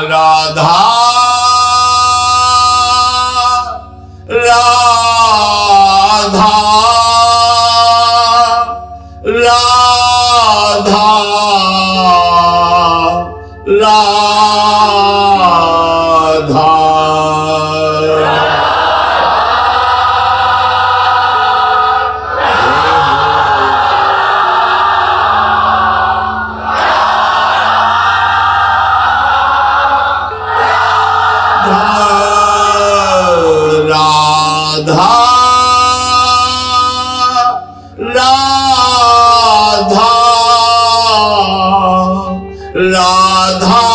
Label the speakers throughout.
Speaker 1: राधा राधा राधा राधा राधा राधा राधा राधा राधा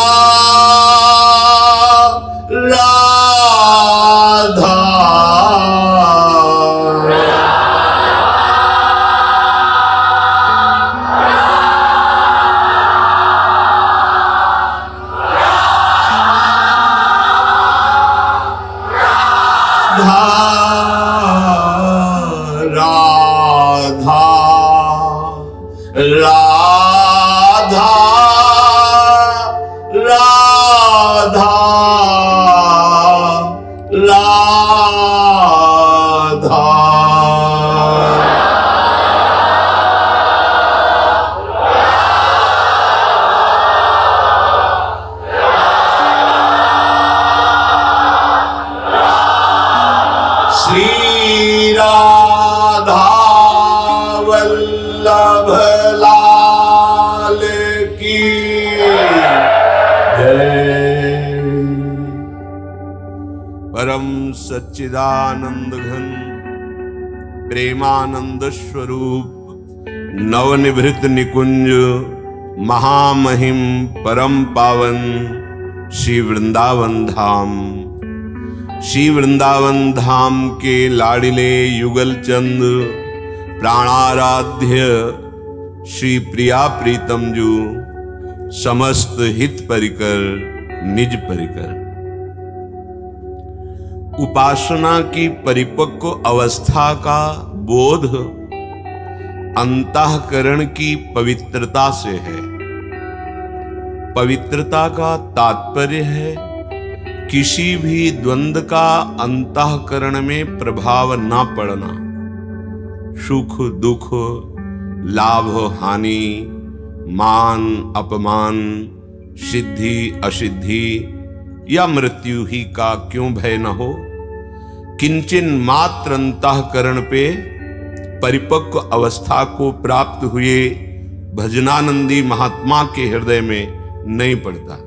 Speaker 1: राधा राधा श्री राधा वल्लभ लाल की जय। परम सच्चिदानंद घन प्रेमानंद स्वरूप नवनिभृत निकुंज महामहिम परम पावन श्री वृंदावन धाम, श्री वृंदावन धाम के लाडिले युगल चंद प्राणाराध्य श्री प्रिया प्रीतम जू समस्त हित परिकर निज परिकर। उपासना की परिपक्व अवस्था का बोध अंतःकरण की पवित्रता से है। पवित्रता का तात्पर्य है किसी भी द्वंद्व का अंतःकरण में प्रभाव न पड़ना। सुख दुख, लाभ हानि, मान अपमान, सिद्धि असिद्धि या मृत्यु ही का क्यों भय न हो। किंचन मात्र अंतःकरण पे परिपक्व अवस्था को प्राप्त हुए भजनानंदी महात्मा के हृदय में नहीं पड़ता,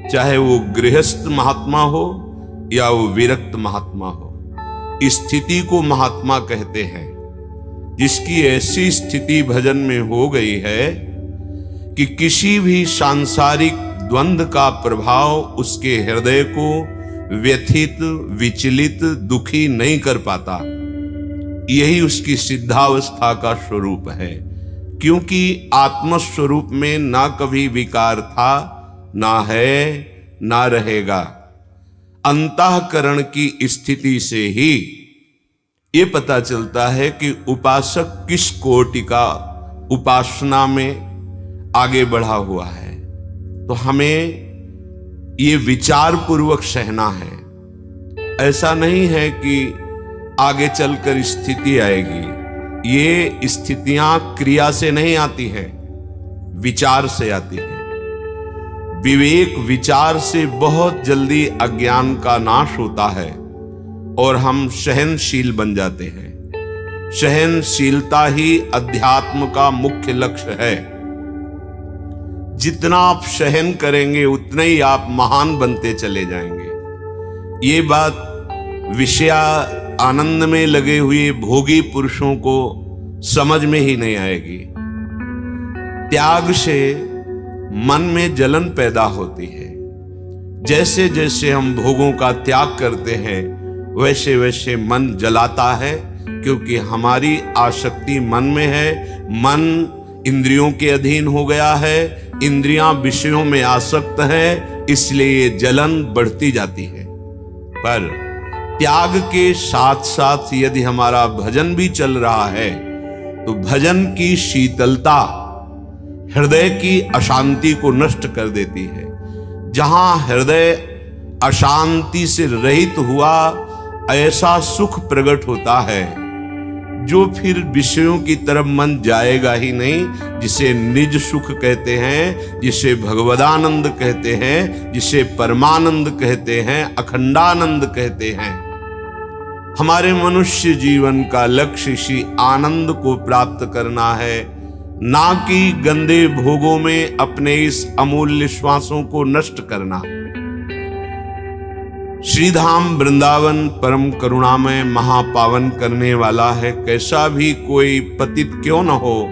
Speaker 1: चाहे वो गृहस्थ महात्मा हो या वो विरक्त महात्मा हो। इस स्थिति को महात्मा कहते हैं, जिसकी ऐसी स्थिति भजन में हो गई है कि किसी भी सांसारिक द्वंद्व का प्रभाव उसके हृदय को व्यथित, विचलित, दुखी नहीं कर पाता। यही उसकी सिद्धावस्था का स्वरूप है, क्योंकि आत्मस्वरूप में ना कभी विकार था, ना है, ना रहेगा। अंतःकरण की स्थिति से ही ये पता चलता है कि उपासक किस कोटि का उपासना में आगे बढ़ा हुआ है। तो हमें ये विचार पूर्वक सहना है। ऐसा नहीं है कि आगे चलकर स्थिति आएगी। ये स्थितियां क्रिया से नहीं आती हैं, विचार से आती हैं। विवेक विचार से बहुत जल्दी अज्ञान का नाश होता है और हम सहनशील बन जाते हैं। सहनशीलता ही अध्यात्म का मुख्य लक्ष्य है। जितना आप सहन करेंगे उतना ही आप महान बनते चले जाएंगे। ये बात विषय आनंद में लगे हुए भोगी पुरुषों को समझ में ही नहीं आएगी। त्याग से मन में जलन पैदा होती है। जैसे जैसे हम भोगों का त्याग करते हैं वैसे वैसे मन जलाता है, क्योंकि हमारी आसक्ति मन में है। मन इंद्रियों के अधीन हो गया है, इंद्रियां विषयों में आसक्त है, इसलिए जलन बढ़ती जाती है। पर त्याग के साथ साथ यदि हमारा भजन भी चल रहा है तो भजन की शीतलता हृदय की अशांति को नष्ट कर देती है। जहां हृदय अशांति से रहित हुआ, ऐसा सुख प्रकट होता है जो फिर विषयों की तरफ मन जाएगा ही नहीं, जिसे निज सुख कहते हैं, जिसे भगवदानंद कहते हैं, जिसे परमानंद कहते हैं, अखंडानंद कहते हैं। हमारे मनुष्य जीवन का लक्ष्य इसी आनंद को प्राप्त करना है, ना कि गंदे भोगों में अपने इस अमूल्य श्वासों को नष्ट करना। श्रीधाम वृंदावन परम करुणामय महापावन करने वाला है। कैसा भी कोई पतित क्यों न हो,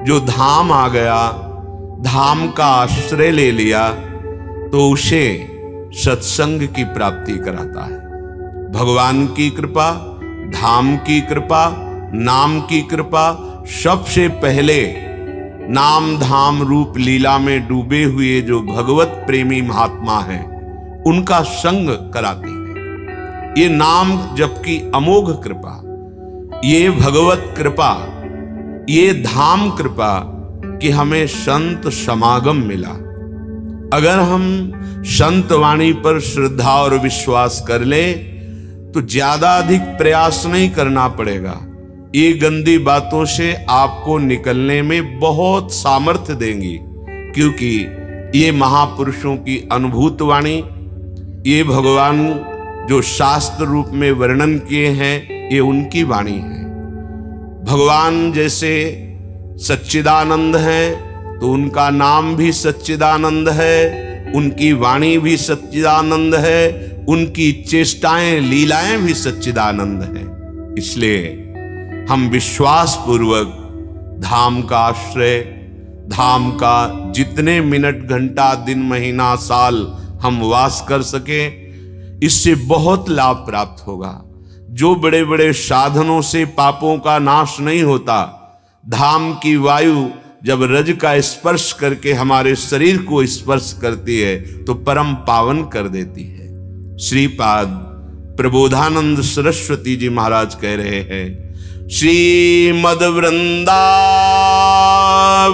Speaker 1: जो धाम आ गया, धाम का आश्रय ले लिया, तो उसे सत्संग की प्राप्ति कराता है। भगवान की कृपा, धाम की कृपा, नाम की कृपा, सबसे पहले नाम धाम रूप लीला में डूबे हुए जो भगवत प्रेमी महात्मा हैं, उनका संग कराती है। ये नाम जबकि अमोघ कृपा, ये भगवत कृपा, ये धाम कृपा कि हमें संत समागम मिला। अगर हम संत वाणी पर श्रद्धा और विश्वास कर ले तो ज्यादा अधिक प्रयास नहीं करना पड़ेगा। ये गंदी बातों से आपको निकलने में बहुत सामर्थ्य देंगी, क्योंकि ये महापुरुषों की अनुभूत वाणी, ये भगवान जो शास्त्र रूप में वर्णन किए हैं, ये उनकी वाणी है। भगवान जैसे सच्चिदानंद है तो उनका नाम भी सच्चिदानंद है, उनकी वाणी भी सच्चिदानंद है, उनकी चेष्टाएं लीलाएं भी सच्चिदानंद है। इसलिए हम विश्वास पूर्वक धाम का आश्रय, धाम का जितने मिनट घंटा दिन महीना साल हम वास कर सके, इससे बहुत लाभ प्राप्त होगा। जो बड़े बड़े साधनों से पापों का नाश नहीं होता, धाम की वायु जब रज का स्पर्श करके हमारे शरीर को स्पर्श करती है तो परम पावन कर देती है। श्रीपाद प्रबोधानंद सरस्वती जी महाराज कह रहे हैं, श्रीमद वृंदा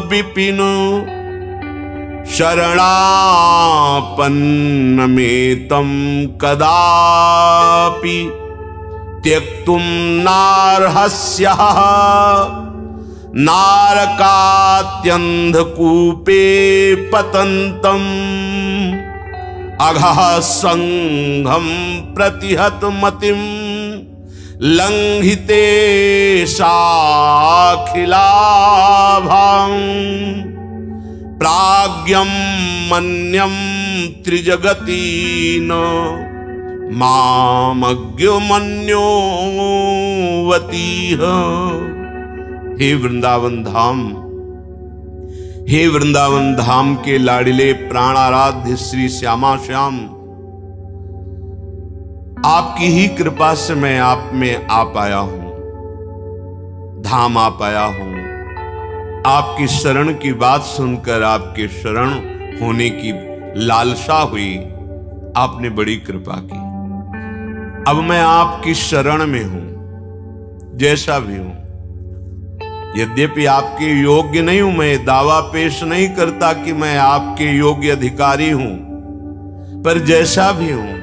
Speaker 1: विपिनु शरणापन्नमेतं कदापि त्यक्तुं नार्हस्यः नारकात्यन्धकूपे पतन्तम् अघः संघं प्रतिहतमतिं लंघिते साखिलाभां प्राज्ञं मन्यं त्रिजगतीन मामज्ञमन्योवतीह। हे वृंदावन धाम, हे वृंदावन धाम के लाडिले प्राणाराध्य श्री श्यामा श्याम, आपकी ही कृपा से मैं आप में आ पाया हूं, धाम आ पाया हूं। आपकी शरण की बात सुनकर आपके शरण होने की लालसा हुई, आपने बड़ी कृपा की। अब मैं आपकी शरण में हूं, जैसा भी हूं। यद्यपि आपके योग्य नहीं हूं, मैं दावा पेश नहीं करता कि मैं आपके योग्य अधिकारी हूं, पर जैसा भी हूं,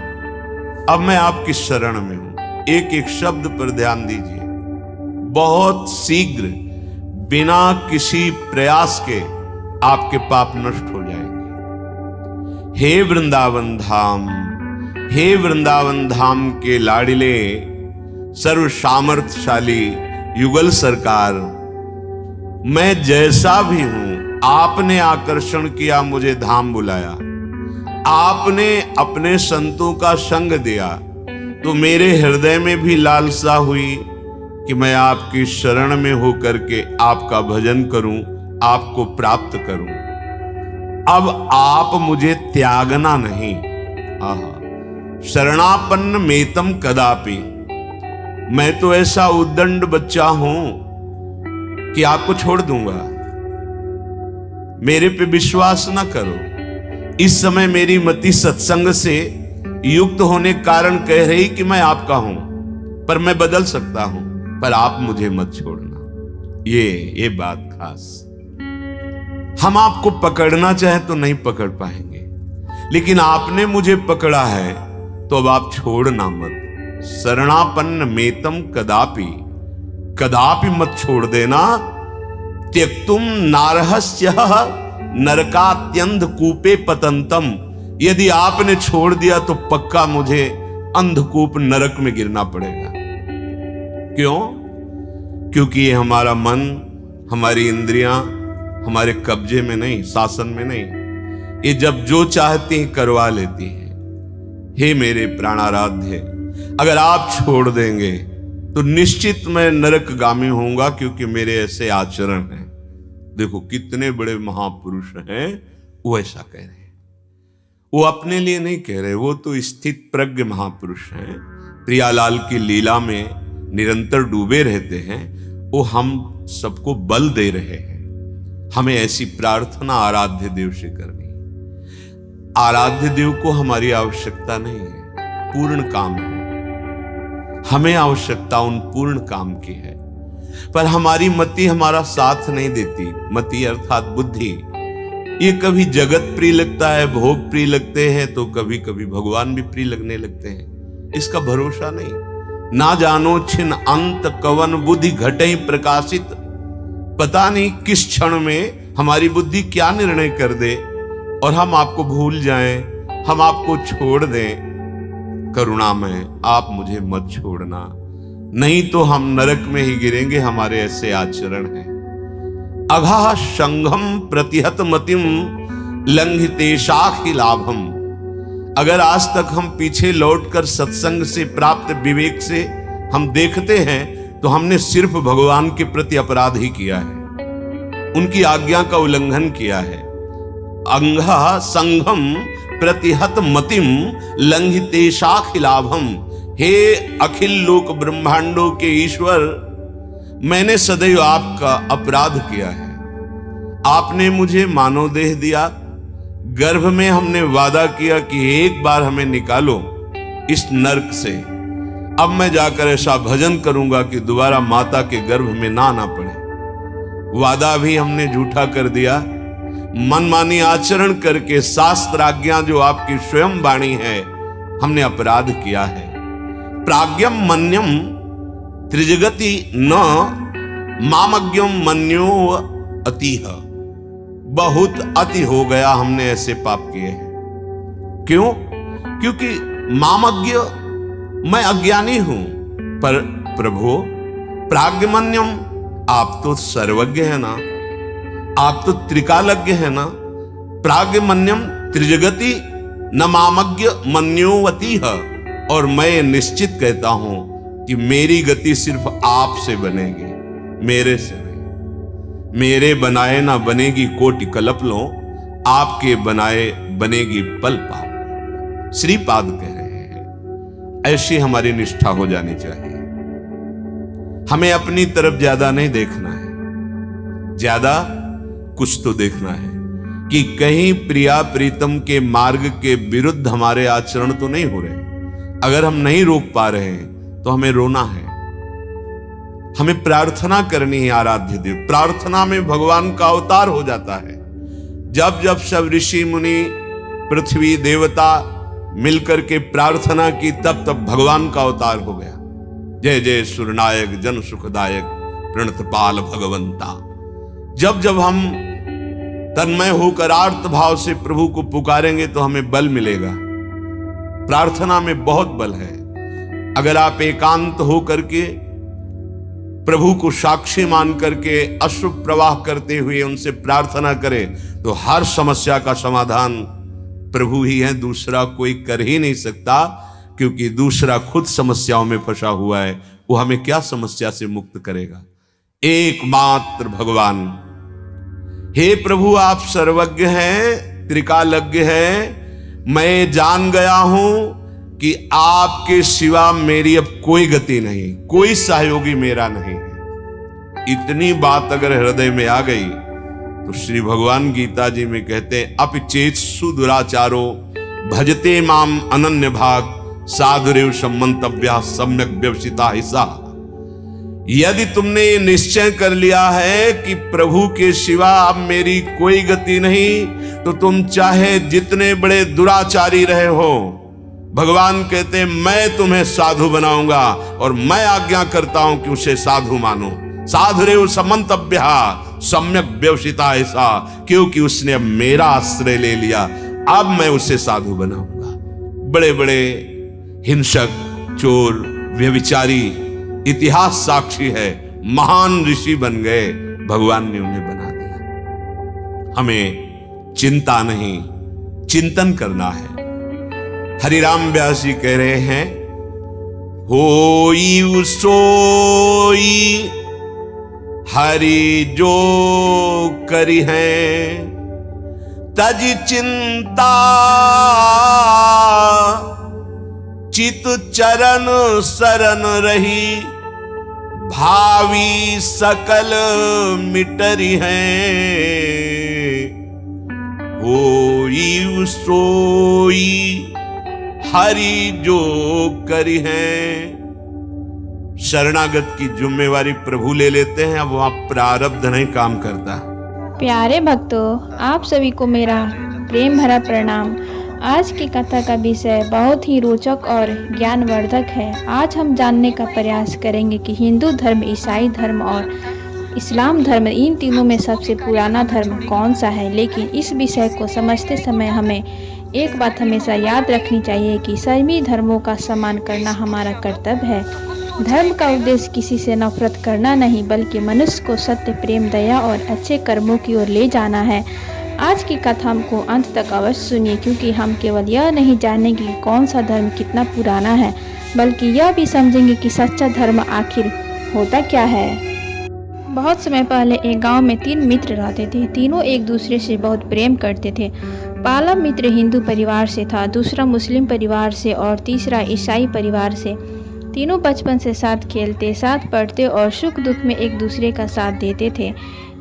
Speaker 1: अब मैं आपकी शरण में हूं। एक एक शब्द पर ध्यान दीजिए। बहुत शीघ्र बिना किसी प्रयास के आपके पाप नष्ट हो जाएंगे। हे वृंदावन धाम, हे वृंदावन धाम के लाडिले सर्व सामर्थ्यशाली युगल सरकार, मैं जैसा भी हूं, आपने आकर्षण किया, मुझे धाम बुलाया, आपने अपने संतों का संग दिया, तो मेरे हृदय में भी लालसा हुई कि मैं आपकी शरण में होकर के आपका भजन करूं, आपको प्राप्त करूं। अब आप मुझे त्यागना नहीं। शरणापन्न मेतम कदापि, मैं तो ऐसा उद्दंड बच्चा हूं कि आपको छोड़ दूंगा। मेरे पे विश्वास ना करो। इस समय मेरी मति सत्संग से युक्त होने कारण कह रही कि मैं आपका हूं, पर मैं बदल सकता हूं, पर आप मुझे मत छोड़ना। ये बात खास। हम आपको पकड़ना चाहे तो नहीं पकड़ पाएंगे, लेकिन आपने मुझे पकड़ा है तो अब आप छोड़ना मत। शरणापन्न मेतम कदापि, कदापि मत छोड़ देना। त्यक्तुम नारहस्य नरकात्यंध कूपे पतंतम, यदि आपने छोड़ दिया तो पक्का मुझे अंधकूप नरक में गिरना पड़ेगा। क्यों? क्योंकि ये हमारा मन, हमारी इंद्रियां हमारे कब्जे में नहीं, शासन में नहीं। ये जब जो चाहती हैं करवा लेती हैं। हे मेरे प्राणाराध्य, अगर आप छोड़ देंगे तो निश्चित मैं नरकगामी होऊंगा, क्योंकि मेरे ऐसे आचरण हैं। देखो कितने बड़े महापुरुष हैं, वो ऐसा कह रहे हैं। वो अपने लिए नहीं कह रहे, वो तो स्थित प्रज्ञ महापुरुष हैं। प्रियालाल की लीला में निरंतर डूबे रहते हैं। वो हम सबको बल दे रहे हैं। हमें ऐसी प्रार्थना आराध्य देव से करनी। आराध्य देव को हमारी आवश्यकता नहीं है, पूर्ण काम है। हमें आवश्यकता उन पूर्ण काम की है, पर हमारी मति हमारा साथ नहीं देती। मति अर्थात बुद्धि, ये कभी जगत प्रिय लगता है, भोग प्रिय लगते हैं, तो कभी कभी भगवान भी प्रिय लगने लगते हैं। इसका भरोसा नहीं। ना जानो छिन अंत कवन बुद्धि घटे प्रकाशित, पता नहीं किस क्षण में हमारी बुद्धि क्या निर्णय कर दे और हम आपको भूल जाएं, हम आपको छोड़ दें। करुणामय, आप मुझे मत छोड़ना, नहीं तो हम नरक में ही गिरेंगे। हमारे ऐसे आचरण हैं। अघा संघम प्रतिहत मतिम लंघितेशाखि लाभम, अगर आज तक हम पीछे लौटकर सत्संग से प्राप्त विवेक से हम देखते हैं तो हमने सिर्फ भगवान के प्रति अपराध ही किया है, उनकी आज्ञा का उल्लंघन किया है। अंघा संघम प्रतिहत मतिम लंघितेशाखि लाभम, हे अखिल लोक ब्रह्मांडों के ईश्वर, मैंने सदैव आपका अपराध किया है। आपने मुझे मानव देह दिया, गर्भ में हमने वादा किया कि एक बार हमें निकालो इस नरक से। अब मैं जाकर ऐसा भजन करूंगा कि दोबारा माता के गर्भ में ना आना पड़े। वादा भी हमने झूठा कर दिया। मनमानी आचरण करके शास्त्राज्ञा जो आपकी स्वयं वाणी है, हमने अपराध किया है। प्राज्ञम मन्यम त्रिजगति न मामज्ञम मन्यो अतिह, बहुत अति हो गया, हमने ऐसे पाप किए हैं। क्यों? क्योंकि मामज्ञ, मैं अज्ञानी हूं, पर प्रभु प्राज्ञमन्यम, आप तो सर्वज्ञ है ना, आप तो त्रिकालज्ञ है ना। प्राज्ञमन्यम त्रिजगति न मामज्ञ मन्योवती है, और मैं निश्चित कहता हूं कि मेरी गति सिर्फ आप से बनेगी, मेरे से नहीं। मेरे बनाए ना बनेगी कोटि कल्प लो, आपके बनाए बनेगी पल पाओ। श्रीपाद कह रहे हैं, ऐसी हमारी निष्ठा हो जानी चाहिए। हमें अपनी तरफ ज्यादा नहीं देखना है, ज्यादा कुछ तो देखना है कि कहीं प्रिया प्रीतम के मार्ग के विरुद्ध हमारे आचरण तो नहीं हो रहे। अगर हम नहीं रोक पा रहे हैं तो हमें रोना है, हमें प्रार्थना करनी है। आराध्य देव, प्रार्थना में भगवान का अवतार हो जाता है। जब जब सब ऋषि मुनि पृथ्वी देवता मिलकर के प्रार्थना की, तब तब भगवान का अवतार हो गया। जय जय सुरनायक जन सुखदायक प्रणतपाल भगवंता। जब जब हम तन्मय होकर आर्त भाव से प्रभु को पुकारेंगे तो हमें बल मिलेगा। प्रार्थना में बहुत बल है। अगर आप एकांत होकर के प्रभु को साक्षी मान करके अश्रु प्रवाह करते हुए उनसे प्रार्थना करें तो हर समस्या का समाधान प्रभु ही है, दूसरा कोई कर ही नहीं सकता। क्योंकि दूसरा खुद समस्याओं में फंसा हुआ है, वो हमें क्या समस्या से मुक्त करेगा? एकमात्र भगवान। हे प्रभु, आप सर्वज्ञ हैं, त्रिकालज्ञ हैं। मैं जान गया हूं कि आपके सिवा मेरी अब कोई गति नहीं, कोई सहयोगी मेरा नहीं है। इतनी बात अगर हृदय में आ गई तो श्री भगवान गीता जी में कहते हैं, अपिचेत्सु दुराचारो भजते माम अनन्य भाग साधुरेव सम्मंतव्या सम्यक व्यवसिता हिसा। यदि तुमने ये निश्चय कर लिया है कि प्रभु के सिवा अब मेरी कोई गति नहीं, तो तुम चाहे जितने बड़े दुराचारी रहे हो, भगवान कहते हैं मैं तुम्हें साधु बनाऊंगा और मैं आज्ञा करता हूं कि उसे साधु मानो। साधुरेव समंतव्य सम्यक व्यवसिता ऐसा, क्योंकि उसने अब मेरा आश्रय ले लिया, अब मैं उसे साधु बनाऊंगा। बड़े बड़े हिंसक, चोर, व्यभिचारी, इतिहास साक्षी है, महान ऋषि बन गए, भगवान ने उन्हें बना दिया। हमें चिंता नहीं, चिंतन करना है। हरिराम व्यास जी कह रहे हैं, होई सोई हरि जो करी है, तज चिंता चित चरण शरण रही, भावी सकल मिटरी है। होई सोई हरि जो करी है। शरणागत की जिम्मेवारी प्रभु ले लेते हैं, अब वहां प्रारब्ध नहीं काम करता।
Speaker 2: प्यारे भक्तों, आप सभी को मेरा प्रेम भरा प्रणाम। आज की कथा का विषय बहुत ही रोचक और ज्ञानवर्धक है। आज हम जानने का प्रयास करेंगे कि हिंदू धर्म, ईसाई धर्म और इस्लाम धर्म, इन तीनों में सबसे पुराना धर्म कौन सा है। लेकिन इस विषय को समझते समय हमें एक बात हमेशा याद रखनी चाहिए कि सभी धर्मों का सम्मान करना हमारा कर्तव्य है। धर्म का उद्देश्य किसी से नफरत करना नहीं, बल्कि मनुष्य को सत्य, प्रेम, दया और अच्छे कर्मों की ओर ले जाना है। आज की कथा को अंत तक अवश्य सुनिए, क्योंकि हम केवल यह नहीं जानेंगे कि कौन सा धर्म कितना पुराना है, बल्कि यह भी समझेंगे कि सच्चा धर्म आखिर होता क्या है। बहुत समय पहले एक गांव में 3 मित्र रहते थे। तीनों एक दूसरे से बहुत प्रेम करते थे। पहला मित्र हिंदू परिवार से था, दूसरा मुस्लिम परिवार से और तीसरा ईसाई परिवार से। तीनों बचपन से साथ खेलते, साथ पढ़ते और सुख दुख में एक दूसरे का साथ देते थे।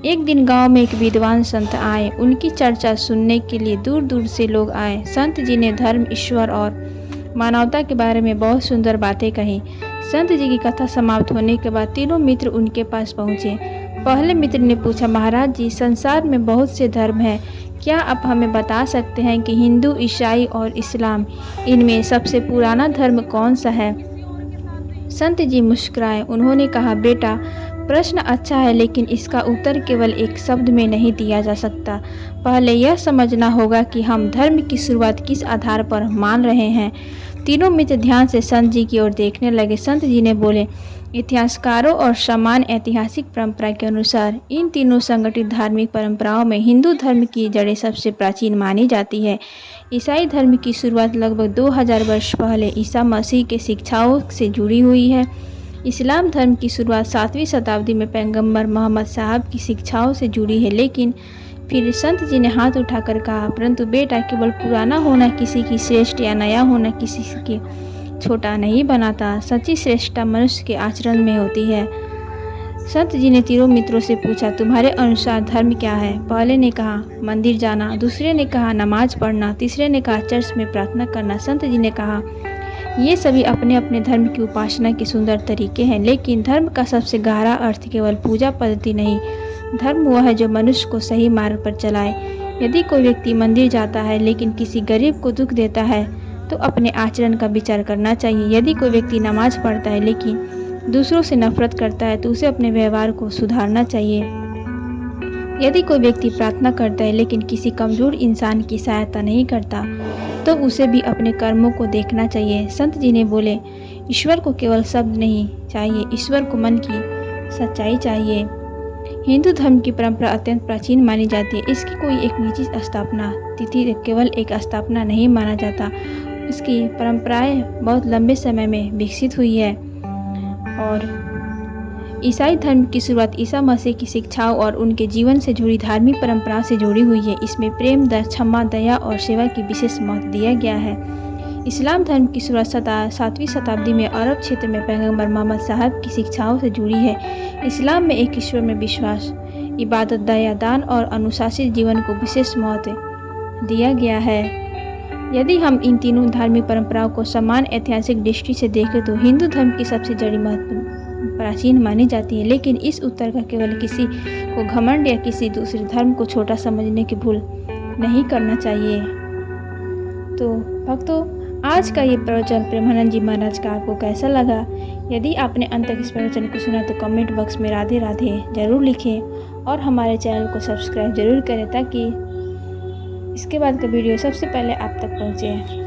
Speaker 2: एक दिन गांव में एक विद्वान संत आए। उनकी चर्चा सुनने के लिए दूर दूर से लोग आए। संत जी ने धर्म, ईश्वर और मानवता के बारे में बहुत सुंदर बातें कही। संत जी की कथा समाप्त होने के बाद तीनों मित्र उनके पास पहुँचे। पहले मित्र ने पूछा, महाराज जी, संसार में बहुत से धर्म हैं, क्या आप हमें बता सकते हैं कि हिंदू, ईसाई और इस्लाम, इनमें सबसे पुराना धर्म कौन सा है। संत जी मुस्कुराए। उन्होंने कहा, बेटा, प्रश्न अच्छा है, लेकिन इसका उत्तर केवल एक शब्द में नहीं दिया जा सकता। पहले यह समझना होगा कि हम धर्म की शुरुआत किस आधार पर मान रहे हैं। तीनों मित्र ध्यान से संत जी की ओर देखने लगे। संत जी ने बोले, इतिहासकारों और समान ऐतिहासिक परंपरा के अनुसार इन तीनों संगठित धार्मिक परंपराओं में हिंदू धर्म की जड़ें सबसे प्राचीन मानी जाती है। ईसाई धर्म की शुरुआत लगभग 2000 वर्ष पहले ईसा मसीह के शिक्षाओं से जुड़ी हुई है। इस्लाम धर्म की शुरुआत 7वीं शताब्दी में पैगंबर मोहम्मद साहब की शिक्षाओं से जुड़ी है। लेकिन फिर संत जी ने हाथ उठाकर कहा, परंतु बेटा, केवल पुराना होना किसी की श्रेष्ठ या नया होना किसी की छोटा नहीं बनाता। सच्ची श्रेष्ठता मनुष्य के आचरण में होती है। संत जी ने तीनों मित्रों से पूछा, तुम्हारे अनुसार धर्म क्या है। पहले ने कहा, मंदिर जाना, दूसरे ने कहा, नमाज पढ़ना, तीसरे ने कहा, चर्च में प्रार्थना करना। संत जी ने कहा, ये सभी अपने अपने धर्म की उपासना के सुंदर तरीके हैं, लेकिन धर्म का सबसे गहरा अर्थ केवल पूजा पद्धति नहीं, धर्म वह है जो मनुष्य को सही मार्ग पर चलाए। यदि कोई व्यक्ति मंदिर जाता है लेकिन किसी गरीब को दुख देता है, तो अपने आचरण का विचार करना चाहिए। यदि कोई व्यक्ति नमाज पढ़ता है लेकिन दूसरों से नफरत करता है, तो उसे अपने व्यवहार को सुधारना चाहिए। यदि कोई व्यक्ति प्रार्थना करता है लेकिन किसी कमजोर इंसान की सहायता नहीं करता, तो उसे भी अपने कर्मों को देखना चाहिए। संत जी ने बोले, ईश्वर को केवल शब्द नहीं चाहिए, ईश्वर को मन की सच्चाई चाहिए। हिंदू धर्म की परंपरा अत्यंत प्राचीन मानी जाती है। इसकी कोई एक निश्चित स्थापना तिथि केवल एक स्थापना नहीं माना जाता। इसकी परंपराएं बहुत लंबे समय में विकसित हुई है। और ईसाई धर्म की शुरुआत ईसा मसीह की शिक्षाओं और उनके जीवन से जुड़ी धार्मिक परंपरा से जुड़ी हुई है। इसमें प्रेम, क्षमा, दया और सेवा की विशेष महत्व दिया गया है। इस्लाम धर्म की शुरुआत 7वीं शताब्दी में अरब क्षेत्र में पैगंबर मोहम्मद साहब की शिक्षाओं से जुड़ी है। इस्लाम में एक ईश्वर में विश्वास, इबादत, दया, दान और अनुशासित जीवन को विशेष महत्व दिया गया है। यदि हम इन तीनों धार्मिक परंपराओं को समान ऐतिहासिक दृष्टि से देखें, तो हिंदू धर्म की सबसे प्राचीन मानी जाती है, लेकिन इस उत्तर का केवल किसी को घमंड या किसी दूसरे धर्म को छोटा समझने की भूल नहीं करना चाहिए। तो भक्तों, आज का ये प्रवचन प्रेमानंद जी महाराज का आपको कैसा लगा? यदि आपने अंत तक इस प्रवचन को सुना तो कमेंट बॉक्स में राधे राधे जरूर लिखें और हमारे चैनल को सब्सक्राइब जरूर करें ताकि इसके बाद का वीडियो सबसे पहले आप तक पहुँचे।